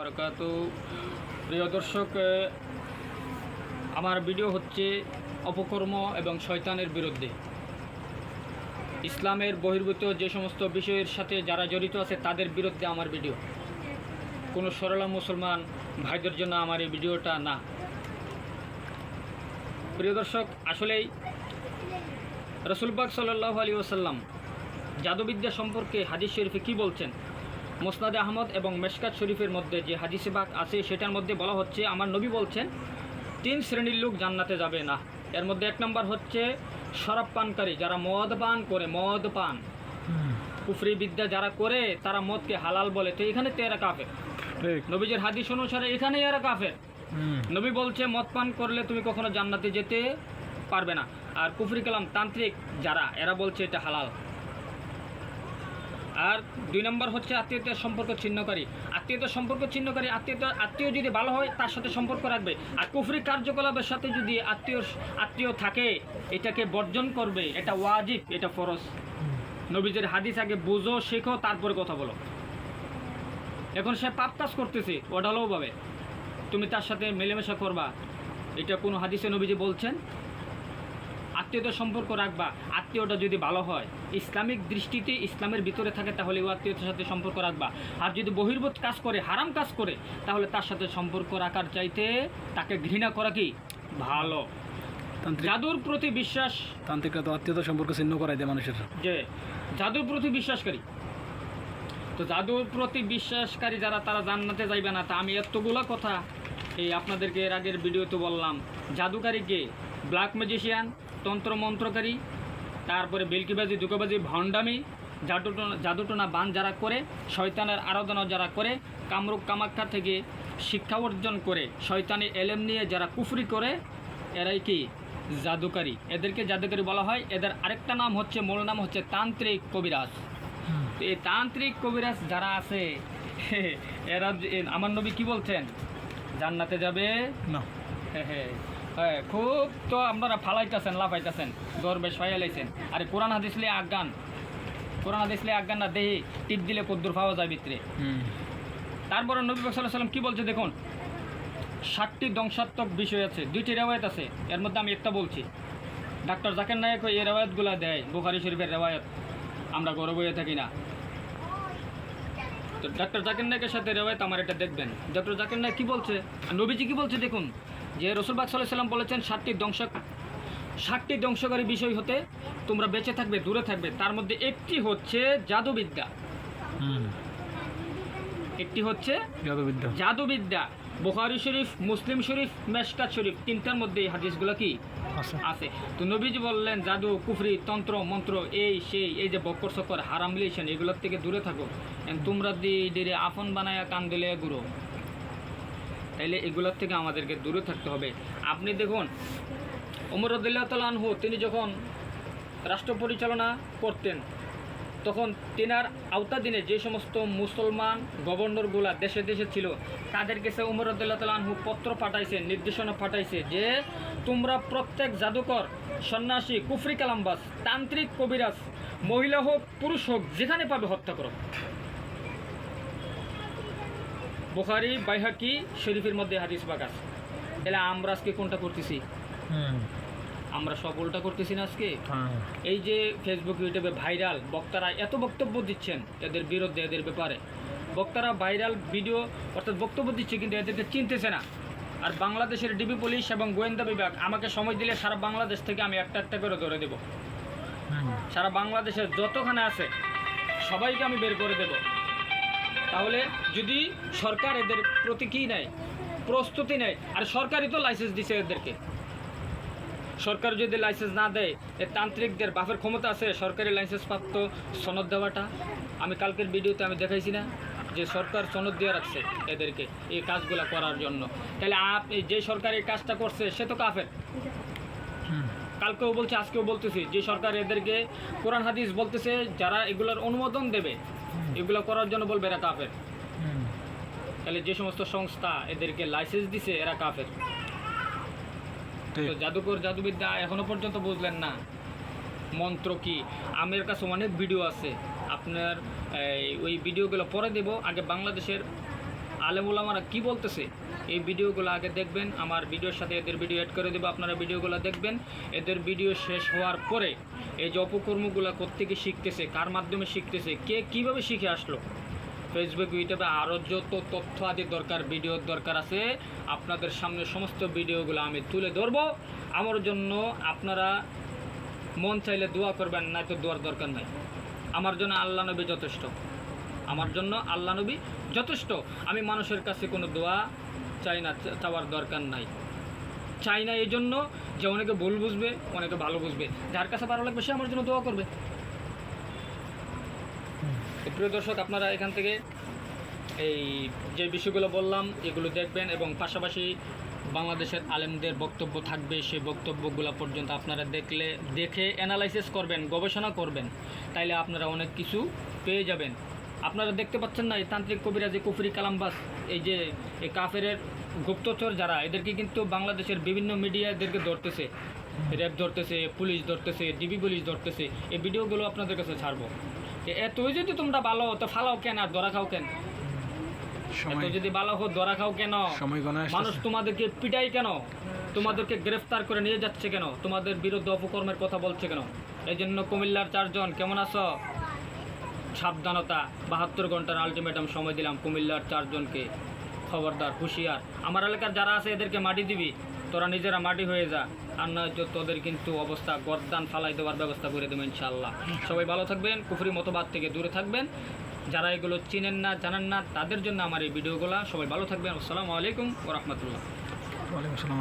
বারাকাতু। প্রিয় দর্শক, আমার ভিডিও হচ্ছে অপকর্ম এবং শয়তানের বিরুদ্ধে। ইসলামের বহির্ভূত যে সমস্ত বিষয়ের সাথে যারা জড়িত আছে তাদের বিরুদ্ধে আমার ভিডিও। কোনো সরলা মুসলমান ভাইদের জন্য আমার এই ভিডিওটা না। প্রিয় দর্শক, আসলেই রাসূল পাক সাল্লাল্লাহু আলাইহি ওয়াসাল্লাম জাদুবিদ্যা সম্পর্কে হাদিস শরীফে কী বলছেন? মুসনাদে আহমদ এবং মেশকাত শরীফের মধ্যে যে হাদিসে পাক আছে সেটার মধ্যে বলা হচ্ছে, আমার নবী বলছেন 3 শ্রেণীর লোক জান্নাতে যাবে না। এর মধ্যে 1 নম্বর হচ্ছে শরাব পানকারী, যারা মদ পান করে, মদ পান। কুফরি বিদ্যা যারা করে তারা মদকে হালাল বলে, তো এখানে তো এরা কাফের। নবীজির হাদিস অনুসারে এখানে এরা কাফের। নবী বলছে মদ পান করলে তুমি কখনো জান্নাতে যেতে পারবে না। আর কুফরি কালাম তান্ত্রিক যারা, এরা বলছে এটা হালাল। আর 2 নম্বর হচ্ছে আত্মীয়তার সম্পর্ক ছিন্নকারী। আত্মীয় যদি ভালো হয় তার সাথে সম্পর্ক রাখবে। আর কুফরি কার্যকলাপের সাথে যদি আত্মীয় থাকে, এটাকে বর্জন করবে। এটা ওয়াজিব, এটা ফরজ। নবীজির হাদিস আগে বুঝো, শেখো, তারপরে কথা বলো। এখন সে পাপ কাজ করতেছে, ওডালোভাবে তুমি তার সাথে মেলামেশা করবা, এটা কোনো হাদিসে নবীজি বলছেন? আত্মীয়তার সম্পর্ক রাখবা। আত্মীয়টা যদি ভালো হয়, ইসলামিক দৃষ্টিতে ইসলামের ভিতরে থাকে, তাহলে ওই আত্মীয়তার সাথে সম্পর্ক রাখবা। আর যদি বহির্ভূত কাজ করে, হারাম কাজ করে, তাহলে তার সাথে সম্পর্ক রাখার চাইতে তাকে ঘৃণা করা কি ভালো। জাদুর প্রতি বিশ্বাস, তান্ত্রিকরা তো আত্মীয়তার সম্পর্ক ছিন্ন করাই দেয় মানুষের। যে জাদুর প্রতি বিশ্বাসকারী, তো জাদুর প্রতি বিশ্বাসকারী যারা, তারা জান্নাতে যাইবে না। তা আমি এতগুলো কথা এই আপনাদেরকে এর আগের ভিডিওতে বললাম। জাদুকারীকে, ব্ল্যাক ম্যাজিশিয়ান, তন্ত্রমন্ত্রকারী, তারপরে বেলকিবাজি, দুকাবাজি, ভণ্ডামি, জাদুটোনা বান যারা করে, শয়তানের আরাধনা যারা করে, কামরূপ কামাখ্যা থেকে শিক্ষা অর্জন করে, শয়তানি এলেম নিয়ে যারা কুফরি করে, এরাই কি জাদুকারী। এদেরকে জাদুকারী বলা হয়। এদের আরেকটা নাম হচ্ছে, মূল নাম হচ্ছে তান্ত্রিক কবিরাজ। তো এই তান্ত্রিক কবিরাজ যারা আছে, এরা, আমার নবী কি বলছেন? জান্নাতে যাবে না। হ্যাঁ, খুব তো আপনারা ফালাইতেছেন, লাফাইতেছেন, দরবেশ ফাইলাইছেন। আরে কোরআন হাদিস লিয়ে আজ্ঞান না, দেহি টিপ দিলে কদ্দুর পাওয়া যায় ভিতরে। তারপরে নবী সাল্লাল্লাহু আলাইহি ওয়াসাল্লাম কি বলছে দেখুন, 7টি ধ্বংসাত্মক বিষয় আছে। 2টি রেওয়ায়েত আছে, এর মধ্যে আমি একটা বলছি। ডাক্তার জাকির নায়েক এই রেওয়ায়েতগুলো দেয়, বুখারী শরীফের রেওয়ায়েত, আমরা গর্ব হয়ে থাকি না। তো ডাক্তার জাকির নায়েকের সাথে রেওয়ায়েত আমার এটা দেখবেন। ডক্টর জাকির নায়েক কী বলছে, নবীজি কী বলছে দেখুন, যে রাসূল পাক সাল্লাল্লাহু আলাইহি ওয়াসাল্লাম বলেছেন 7টি ধ্বংসকারী বিষয় হতে তোমরা বেঁচে থাকবে, দূরে থাকবে। তার মধ্যে একটি হচ্ছে জাদুবিদ্যা। জাদুবিদ্যা। বুখারী শরীফ, মুসলিম শরীফ, মেশকাত শরীফ, 3টার মধ্যে এই হাদিসগুলো কি আছে। তো নবীজি বললেন জাদু, কুফরি, তন্ত্র মন্ত্র, এই যে বক্কর সকর, হারাম রিলেশন, এগুলোর থেকে দূরে থাকো। তোমরা দিয়ে আপন বানায়া কান দিলে গুরু, তাইলে এগুলোর থেকে আমাদেরকে দূরে থাকতে হবে। আপনি দেখুন, ওমর রাদিয়াল্লাহু তাআলা আনহু, তিনি যখন রাষ্ট্র পরিচালনা করতেন, তখন তেনার আওতাধীনে যে সমস্ত মুসলমান গভর্নরগুলা দেশে দেশে ছিল, তাদের কাছে ওমর রাদিয়াল্লাহু তাআলা আনহু পত্র পাঠাইছে, নির্দেশনা পাঠাইছে যে তোমরা প্রত্যেক জাদুকর, সন্ন্যাসী, কুফরি কালামবাজ, তান্ত্রিক কবিরাজ, মহিলা হোক পুরুষ হোক, যেখানে পাবে হত্যা করো। বুখারী, বাইহাকি শরীফের মধ্যে হাদিস পাক আছে। তাহলে আমরা আজকে কোনটা করতেছি? আমরা সব উল্টা করতেছি না আজকে। এই যে ফেসবুক, ইউটিউবে ভাইরাল বক্তারা এত বক্তব্য দিচ্ছেন এদের বিরুদ্ধে, এদের ব্যাপারে বক্তারা ভাইরাল ভিডিও অর্থাৎ বক্তব্য দিচ্ছে, কিন্তু এদেরকে চিনতেছে না। আর বাংলাদেশের ডিবি পুলিশ এবং গোয়েন্দা বিভাগ আমাকে সময় দিলে সারা বাংলাদেশ থেকে আমি একটা একটা করে ধরে দেব। সারা বাংলাদেশের যতখানে আছে সবাইকে আমি বের করে দেব। তাহলে যদি সরকার এদের প্রতি কী নেয়, প্রস্তুতি নেয়, আর সরকারই তো লাইসেন্স দিছে এদেরকে। সরকার যদি লাইসেন্স না দেয়, এই তান্ত্রিকদের বাপের ক্ষমতা আছে সরকারি লাইসেন্স প্রাপ্ত সনদ দেওয়াটা? আমি কালকের ভিডিওতে আমি দেখাইছি না যে সরকার সনদ দিয়ে রাখছে এদেরকে এই কাজগুলো করার জন্য। তাহলে যে সরকার এই কাজটা করছে সে তো কাফের। কালকেও বলছে, আজকেও বলতেছি, যে সরকার এদেরকে কোরআন হাদিস বলতেছে, যারা এগুলোর অনুমোদন দেবে, এগুলো করার জন্য বলবে এরা কাফের। তাহলে যে সমস্ত সংস্থা এদেরকে লাইসেন্স দিছে, এরা কাফের। তো জাদুকর, জাদুবিদ্যা এখনো পর্যন্ত বুঝলেন না মন্ত্র কি? আমার কাছে অনেক ভিডিও আছে, আপনার ওই ভিডিওগুলো পরে দেব। আগে বাংলাদেশের আলেম ওলামারা কী বলতেছে এই ভিডিওগুলো আগে দেখবেন। আমার ভিডিওর সাথে এদের ভিডিও অ্যাড করে দেবো, আপনারা ভিডিওগুলো দেখবেন। এদের ভিডিও শেষ হওয়ার পরে এই যে অপকর্মগুলো কোত্থেকে শিখতেছে, কার মাধ্যমে শিখতেছে, কে কীভাবে শিখে আসলো, ফেসবুক ইউটিউবে আরও যত তথ্য আদি দরকার, ভিডিওর দরকার আছে, আপনাদের সামনে সমস্ত ভিডিওগুলো আমি তুলে ধরবো। আমার জন্য আপনারা মন চাইলে দোয়া করবেন, না তো দোয়ার দরকার নাই। আমার জন্য আল্লাহ নবী যথেষ্ট, আমার জন্য আল্লাহ নবী যথেষ্ট। আমি মানুষের কাছে কোনো দোয়া চাই না, চাওয়ার দরকার নাই। চাই না এই জন্য যে অনেকে ভুল বুঝবে, অনেকে ভালো বুঝবে, যার কাছে ভালো লাগবে সে আমার জন্য দোয়া করবে। প্রিয় দর্শক, আপনারা এখান থেকে এই যে বিষয়গুলো বললাম এগুলো দেখবেন, এবং পাশাপাশি বাংলাদেশের আলেমদের বক্তব্য থাকবে, সেই বক্তব্যগুলো পর্যন্ত আপনারা দেখে অ্যানালাইসিস করবেন, গবেষণা করবেন, তাইলে আপনারা অনেক কিছু পেয়ে যাবেন। আপনারা দেখতে পাচ্ছেন না এই তান্ত্রিক কবিরাজি কুফরি কালামবাস, এই যে এই কাফেরের গুপ্তচর যারা, এদেরকে কিন্তু বাংলাদেশের বিভিন্ন মিডিয়া এদেরকে ধরতেছে, র্যাব ধরতেছে, পুলিশ ধরতেছে, ডিবি পুলিশ ধরতেছে। এই ভিডিওগুলো আপনাদের কাছে ছাড়বো। এতই যদি তোমরা ভালো তো ফালাও কেন আর ধরা খাও কেন? এত যদি ভালো হো ধরা খাও কেন? মানুষ তোমাদেরকে পিটাই কেন? তোমাদেরকে গ্রেফতার করে নিয়ে যাচ্ছে কেন? তোমাদের বিরুদ্ধে অপকর্মের কথা বলছে কেন? এই জন্য কুমিল্লার 4 জন কেমন আছো? সাবধানতা, 72 ঘন্টার আলটিমেটাম সময় দিলাম কুমিল্লার 4 জনকে। খবরদার, হুঁশিয়ার। আমার এলাকার যারা আছে এদেরকে মাটি দিবি, তোরা নিজেরা মাটি হয়ে যা, আর নয়তো তোদের কিন্তু অবস্থা গর্দান ফালাই দেওয়ার ব্যবস্থা করে দেবেন ইনশাআল্লাহ। সবাই ভালো থাকবেন, কুফরি মতবাদ থেকে দূরে থাকবেন। যারা এগুলো চিনেন না, জানেন না, তাদের জন্য আমার এই ভিডিওগুলো। সবাই ভালো থাকবেন। আসসালামু আলাইকুম ওয়া রাহমাতুল্লাহ। ওয়ালাইকুম আসসালাম।